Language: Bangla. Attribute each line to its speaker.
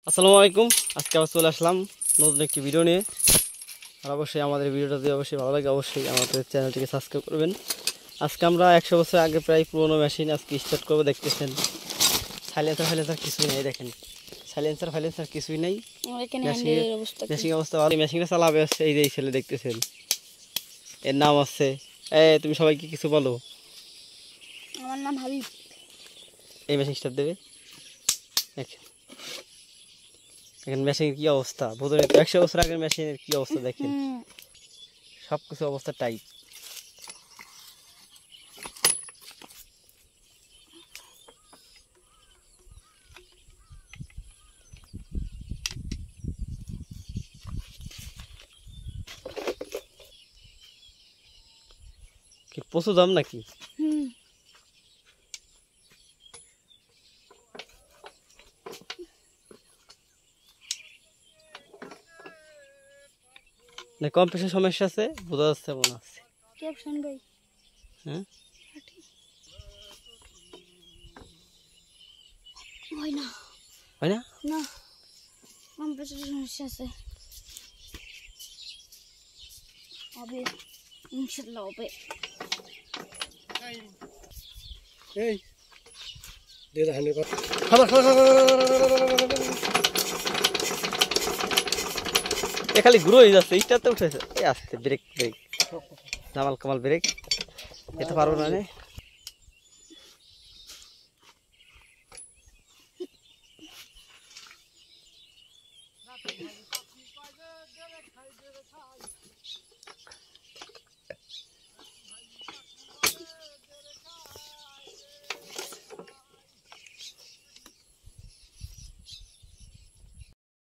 Speaker 1: আসসালামু আলাইকুম। আজকে আবার চলে আসলাম নতুন একটি ভিডিও নিয়ে। আর অবশ্যই আমাদের ভিডিওটা যদি অবশ্যই ভালো লাগে অবশ্যই আমাদের চ্যানেলটিকে সাবস্ক্রাইব করবেন। আজকে আমরা 100 বছর আগে প্রায় পুরোনো মেশিন আজকে স্টার্ট করবো। দেখতেছেন সাইলেন্সার কিছুই নেই, দেখেন সাইলেন্সার কিছুই নেই। মেশিন অবস্থা ভালো। মেশিনটা চালাবে হচ্ছে এই যে এই ছেলে দেখতেছেন, এর নাম আছে তুমি সবাইকে কিছু বলো।
Speaker 2: আমার নাম হাবিব।
Speaker 1: এই মেশিন স্টার্ট দেবে, দেখেন মেশিনের কি অবস্থা। বোধহয় 100 বছর আগের মেশিনের কি অবস্থা দেখেন, সব কিছু অবস্থা টাইট। কি প্রচুর দাম নাকি? না কম্পিউটার সমস্যা আছে, বোঝা যাচ্ছে মনে আছে। হ্যাঁ
Speaker 2: হয় না,
Speaker 1: হয় না,
Speaker 2: না কম্পিউটার সমস্যা আছে। হবে ইনশাআল্লাহ হবে।
Speaker 3: এই দে ধানের কথা খাবার খাবার
Speaker 1: এ খালি ঘুরো হয়ে যাচ্ছে, স্টারতে উঠেছে। এই আসতে break break Jamal Kamal break, এটা পারবো না রে।